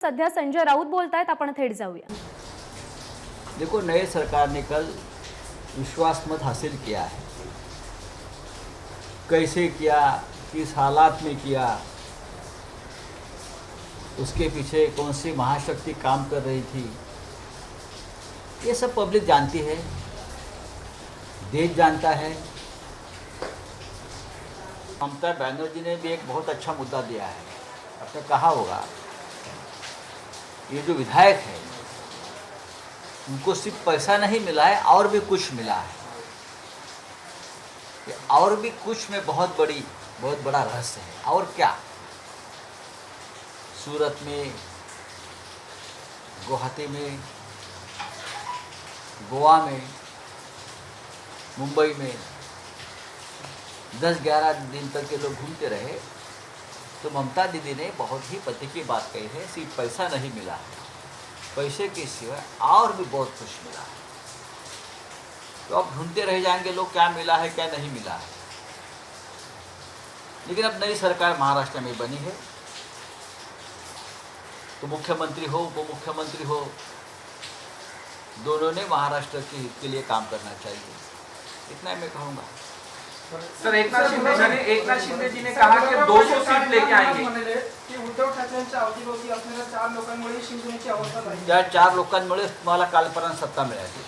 सध्या संजय राऊत बोलतायत, आपण थेट जाऊया। देखो, नए सरकार ने कल विश्वास मत हासिल किया है। कैसे किया, किस हालात में किया, उसके पीछे कौन सी महाशक्ति काम कर रही थी, ये सब पब्लिक जानती है, देश जानता है। ममता बनर्जी ने भी एक बहुत अच्छा मुद्दा दिया है। आपने कहा होगा, ये जो विधायक है उनको सिर्फ पैसा नहीं मिला है, और भी कुछ मिला है। और भी कुछ में बहुत बड़ा रहस्य है। और क्या? सूरत में, गुवाहाटी में, गोवा में, मुंबई में 10-11 दिन तक के लोग घूमते रहे, तो ममता दीदी ने बहुत ही पते की बात कही है, सिर्फ पैसा नहीं मिला है, पैसे के सिवा और भी बहुत कुछ मिला है। तो अब ढूंढते रह जाएंगे लोग, क्या मिला है क्या नहीं मिला है। लेकिन अब नई सरकार महाराष्ट्र में बनी है, तो मुख्यमंत्री हो, उप मुख्यमंत्री हो, दोनों ने महाराष्ट्र के हित के लिए काम करना चाहिए, इतना मैं कहूँगा। सर, एकनाथ शिंदे जी ने कहा कि 200 सीट लेके आएंगे। उद्धव ठाकरेंच्या अवतीभोवती असलेल्या 4 लोकांमुळे शिवसेनेची अवस्था झाली। त्या 4 लोकांमुळे तुम्हाला कालपर्यंत सत्ता मिळाली।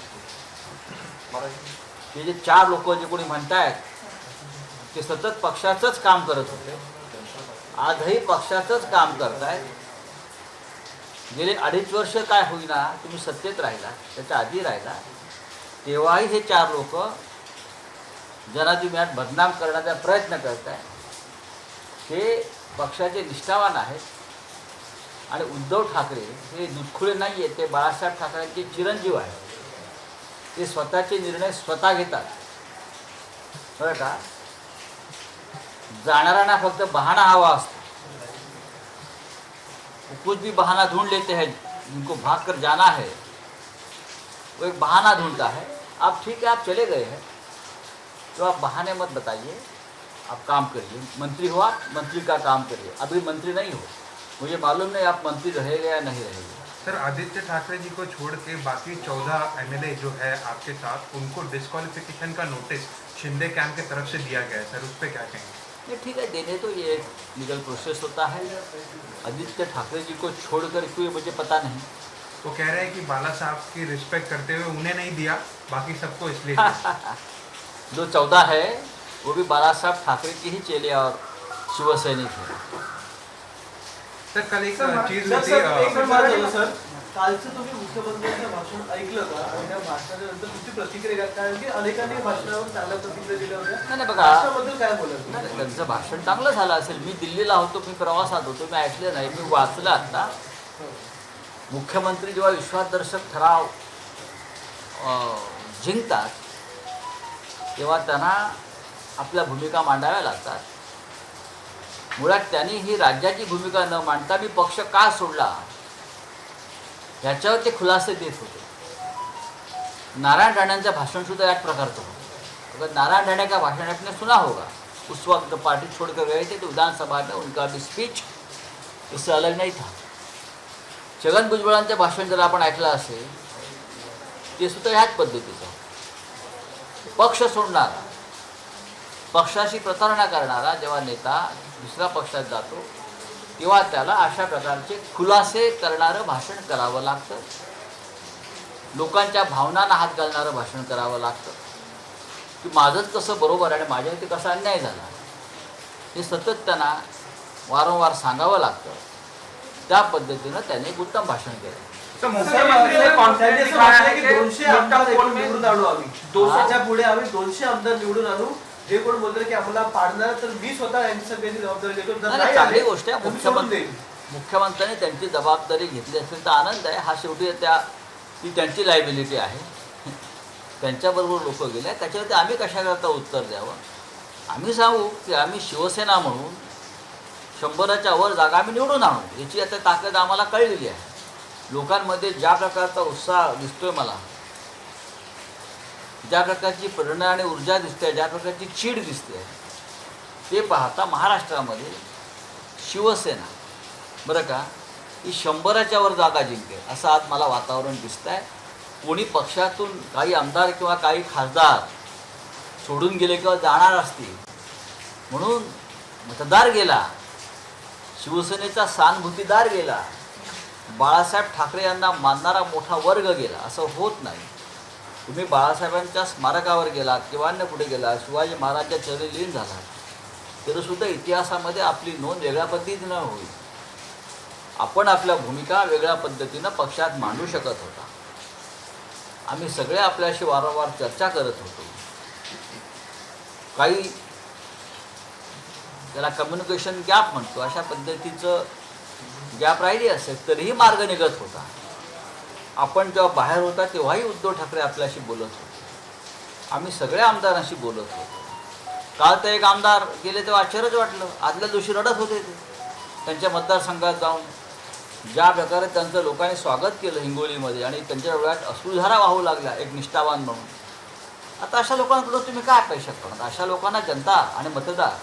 हे जे 4 लोक जे कोणी म्हणतायत ते सतत पक्षाचंच काम करत होते, आजही पक्षाचंच काम करतायत। गेले 2.5 वर्ष काय होईना तुम्ही सत्तेत राहिला, त्याच्या आधी राहिला, तेव्हाही हे 4 लोक जनाची मॅट बदनाम करण्याचा प्रयत्न करताय। ते पक्षाचे निष्ठावान आहेत आणि उद्धव ठाकरे हे दुधखुळे नाही आहेत, ते बाळासाहेब ठाकरेंचे चिरंजीव आहेत। ते स्वतःचे निर्णय स्वतः घेतात, बरं का। जाणाऱ्यांना फक्त बहाना हवा असतो, कुछ भी बहाना ढूंढ लेते हैं, जिनको भाग कर जाना है वो एक बहाना ढूंढता है। आप ठीक है, आप चले गए हैं तो आप बहाने मत बताइए, आप काम करिए। मंत्री हो, आप मंत्री का काम करिए। अभी मंत्री नहीं हो, मुझे मालूम नहीं आप मंत्री रहेगा या नहीं रहेगा। सर, आदित्य ठाकरे जी को छोड़ के बाकी 14 एमएलए जो है आपके साथ, उनको डिस्क्वालिफिकेशन का नोटिस शिंदे कैंप की तरफ से दिया गया है। सर, उस पर क्या कहेंगे? ये ठीक है, देने तो ये लीगल प्रोसेस होता है। आदित्य ठाकरे जी को छोड़कर क्यों, मुझे पता नहीं। वो कह रहे हैं कि बाला साहब की रिस्पेक्ट करते हुए उन्हें नहीं दिया, बाकी सबको इसलिए दिया। जो 14 है वो भी बाला साहब ठाकरे की ही चेले और शिवसैनिक है। सर, कल एक चीज सर, कालचं तुम्ही मुख्यमंत्र्यांचं भाषण ऐकलं का? आणि त्या भाषणाच्या नंतर तुमची प्रतिक्रिया काय? कारण की अनेकांनी भाषणावर चांगल्या प्रतिक्रिया दिल्या होत्या। नाही बघा, भाषणाबद्दल काय बोलाल? नाही, त्यांचं भाषण चांगलं झालं असेल। मी दिल्लीला होतो, मी प्रवासात होतो, मी ऐकलं नाही, मी वाचलं आता। मुख्यमंत्री जेव्हा विश्वासदर्शक ठराव जिंकतात तेव्हा त्यांना आपल्या भूमिका मांडाव्या लागतात। मुळात त्यांनी ही राज्याची भूमिका न मांडता मी पक्ष का सोडला याच्यावर ते खुलासे देत होते। नारायण राणेंचं भाषण सुद्धा याच प्रकारचं होतं। अगर नारायण राणे का भाषण आपने सुना होगा, उस वक्त पार्टी छोड़कर गए थे तो विधानसभा में उनका भी स्पीच इससे अलग नहीं था। छगन भुजबळांचं भाषण जर आपण ऐकलं असेल, ते सुद्धा ह्याच पद्धतीचं। पक्ष सोडणारा, पक्षाशी प्रतारणा करणारा जेव्हा नेता दुसऱ्या पक्षात जातो तेव्हा त्याला अशा प्रकारचे खुलासे करणारं भाषण करावं लागतं, लोकांच्या भावनांना हात घालणारं भाषण करावं लागतं, की माझंच कसं बरोबर आणि माझ्यावरती कसा अन्याय झाला हे सतत त्यांना वारंवार सांगावं लागतं। त्या पद्धतीनं त्याने एक उत्तम भाषण केलं। मुख्यमंत्र्यांनी कॉन्फिडन्स दिला की 200 आमदार निवडून आणू आम्ही, 200च्या पुढे आम्ही 200 आमदार निवडून आणू। जे कोण बोलतो की आम्हाला पाडणार तर मी स्वतः यांची सगळ्याची जबाबदारी घेतो। चांगली गोष्ट आहे, मुख्यमंत्र्यांनी त्यांची जबाबदारी घेतली असेल तर आनंद आहे। हा शेवटी ती त्यांची लायबिलिटी आहे, त्यांच्याबरोबर लोक गेले, त्याच्यावरती आम्ही कशाकरता उत्तर द्यावं? आम्ही सांगू की आम्ही शिवसेना म्हणून 100च्या वर जागा आम्ही निवडून आणू, याची आता ताकद आम्हाला कळलेली आहे। लोकांमध्ये ज्या प्रकारचा उत्साह दिसतोय मला, ज्या प्रकारची प्रेरणा आणि ऊर्जा दिसते, ज्या प्रकारची चीड दिसते, ते पाहता महाराष्ट्रामध्ये शिवसेना, बरं का, ही 100च्या वर जागा जिंकेल असं आज मला वातावरण दिसत आहे. कोणी पक्षातून काही आमदार किंवा काही खासदार सोडून गेले किंवा जाणार असतील म्हणून मतदार गेला, शिवसेनेचा सहानुभूतीदार गेला, बाळासाहेब ठाकरे यांना मानणारा मोठा वर्ग गेला, असं होत नाही. तुम्ही बाळासाहेबांच्या स्मारकावर गेलात किंवा अन्य कुठे गेला, शिवाजी महाराजांच्या चरणी लीन झालात, तरीसुद्धा इतिहासामध्ये आपली नोंद वेगळ्या पद्धतीनं होईल. आपण आपल्या भूमिका वेगळ्या पद्धतीनं पक्षात मांडू शकत होता. आम्ही सगळे आपल्याशी वारंवार चर्चा करत होतो. काही त्याला कम्युनिकेशन गॅप म्हणतो, अशा पद्धतीचं गॅप राहिली असेल तरीही मार्ग निघत होता. आपण जेव्हा बाहेर होता तेव्हाही उद्धव ठाकरे आपल्याशी बोलत होते. आम्ही सगळ्या आमदारांशी बोलत होतो. काल तर एक आमदार गेले तेव्हा आश्चर्यच वाटलं. आदल्या दिवशी रडत होते ते त्यांच्या मतदारसंघात जाऊन. ज्या प्रकारे त्यांचं लोकांनी स्वागत केलं हिंगोलीमध्ये आणि त्यांच्या डोळ्यात अश्रुधारा वाहू लागल्या एक निष्ठावान म्हणून. आता अशा लोकांकडून तुम्ही काय अपेक्षा करणार? अशा लोकांना जनता आणि मतदार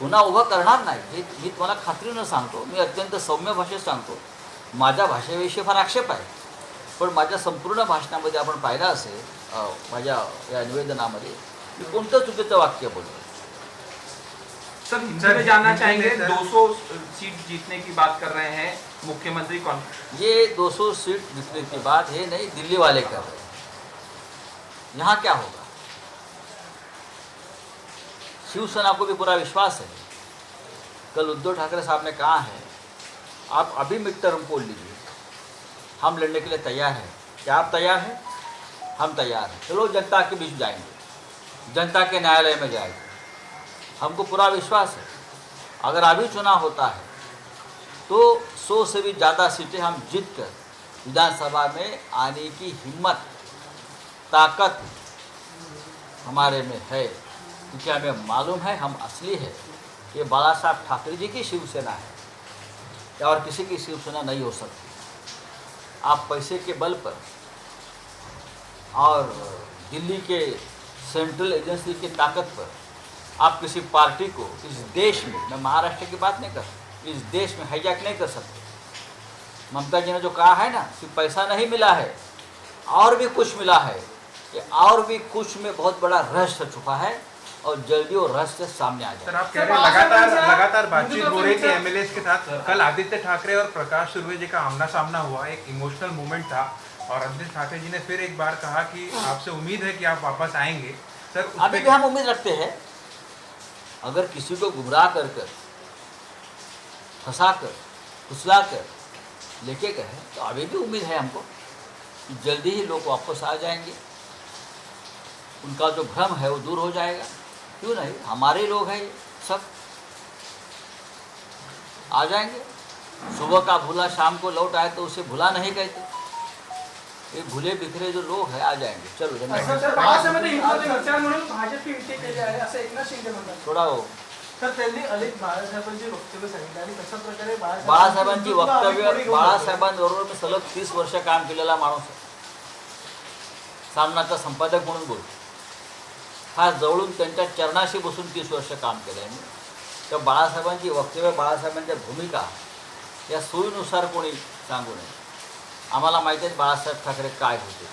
पुन्हा उभं करणार नाही हे मी तुम्हाला खात्रीनं सांगतो. मी अत्यंत सौम्य भाषेत सांगतो. माझ्या भाषेविषयी फार आक्षेप आहे, पण माझ्या संपूर्ण भाषणामध्ये आपण पाहिलं असेल, माझ्या या निवेदनामध्ये मी कोणतं चुकीचं वाक्य बोलतो? सर हिंदी में जानना चाहेंगे, 200 सीट जीतने की बात कर रहे हैं मुख्यमंत्री कौन? ये 200 सीट जीतने की बात है नहीं, दिल्ली वाले कर रहे हैं. यहाँ क्या होगा? शिवसेना को भी पूरा विश्वास है. कल उद्धव ठाकरे साहब ने कहा है, आप अभी मिड टर्म पोल लीजिए, हम लड़ने के लिए तैयार हैं. क्या आप तैयार हैं? हम तैयार हैं. चलो जनता के बीच जाएंगे, जनता के न्यायालय में जाएंगे. हमको पूरा विश्वास है अगर अभी चुनाव होता है तो 100 से भी ज़्यादा सीटें हम जीत कर विधानसभा में आने की हिम्मत, ताकत हमारे में है. क्योंकि हमें मालूम है हम असली है. ये बाला साहब ठाकरे जी की शिवसेना है और किसी की शिवसेना नहीं हो सकती. आप पैसे के बल पर और दिल्ली के सेंट्रल एजेंसी की ताकत पर आप किसी पार्टी को इस देश में, मैं महाराष्ट्र की बात नहीं कर, इस देश में हाईजैक नहीं कर सकते. ममता जी ने जो कहा है ना कि पैसा नहीं मिला है और भी कुछ मिला है, ये और भी कुछ में बहुत बड़ा रहस्य छुपा है और जल्दी वो रहस्य सामने आ जाए. सर आप कह रहे हैं लगातार बातचीत हो रही थी एमएलए के साथ. कल आदित्य ठाकरे और प्रकाश सुर्वे जी का आमना सामना हुआ, एक इमोशनल मोमेंट था और आदित्य ठाकरे जी ने फिर एक बार कहा कि आपसे उम्मीद है कि आप वापस आएंगे. सर अभी भी हम उम्मीद रखते हैं. अगर किसी को गुमराह कर कर, फंसा कर, फुसला कर लेके गए तो अभी भी उम्मीद है हमको कि जल्दी ही लोग वापस आ जाएंगे. उनका जो भ्रम है वो दूर हो जाएगा. क्यों नहीं, हमारे लोग हैं सब, आ जाएंगे. सुबह का भूला शाम को लौट आए तो उसे भूला नहीं कहते. ये भूले बिखरे जो लोग हैं आ जाएंगे. चलो थोडा हो. तर त्यांनी अनेक बाळासाहेबांची वक्तव्य सांगितली आणि कशा प्रकारे बाळासाहेबांची वक्तव्य, बाळासाहेबांबरोबर मी सलग 30 वर्ष काम केलेला माणूस आहे. सामनाचा संपादक म्हणून बोलतो. फार जवळून त्यांच्या चरणाशी बसून 30 वर्ष काम केलं आहे मी. तर बाळासाहेबांची वक्तव्य, बाळासाहेबांच्या भूमिका या सोयीनुसार कोणी सांगू नये. आम्हाला माहिती आहे बाळासाहेब ठाकरे काय होते.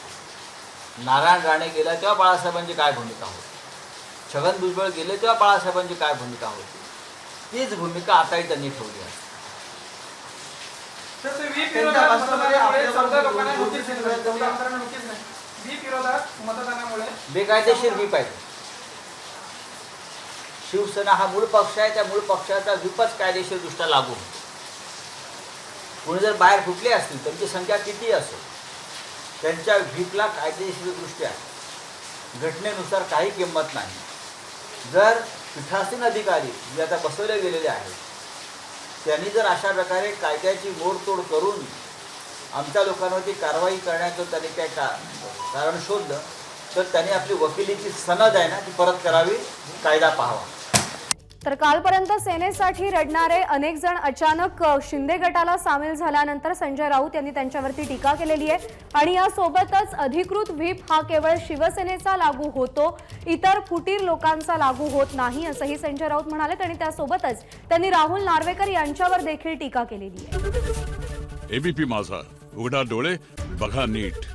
नारायण राणे गेला तेव्हा बाळासाहेबांची काय भूमिका होती, छगन भुजबळ गेले तेव्हा बाळासाहेबांची काय भूमिका होती, तीच भूमिका आताही त्यांनी ठेवली आहे. बेकायदेशीर व्हीप आहे. शिवसेना हा मूळ पक्ष आहे, त्या मूळ पक्षाचा व्हीपच कायदेशीरदृष्ट्या लागू होतो. कोणी जर बाहेर फुटले असतील त्यांची संख्या किती असेल, त्यांच्या व्हीपला कायदेशीरदृष्ट्या घटनेनुसार काही किंमत नाही. जर पीठासीन अधिकारी जे आता बसवले गेलेले आहेत त्यांनी जर अशा प्रकारे कायद्याची मोडतोड करून आमच्या लोकांवरती कारवाई करण्याचं त्यांनी काय कारण शोधलं तर त्यांनी आपली वकिलीची सनद आहे ना ती परत करावी, कायदा पाहावा. तर कालपर्यंत सेनेसाठी रडणारे अनेक जण अचानक शिंदे गटाला सामील झाल्यानंतर संजय राऊत यांनी त्यांच्यावरती टीका केलेली आहे आणि यासोबतच अधिकृत व्हीप हा केवळ शिवसेनेचा लागू होतो, इतर फुटीर लोकांचा लागू होत नाही असंही संजय राऊत म्हणाले आणि त्यासोबतच त्यांनी राहुल नार्वेकर यांच्यावर देखील टीका केलेली आहे. एबीपी माझा, उघडा डोळे बघा नीट.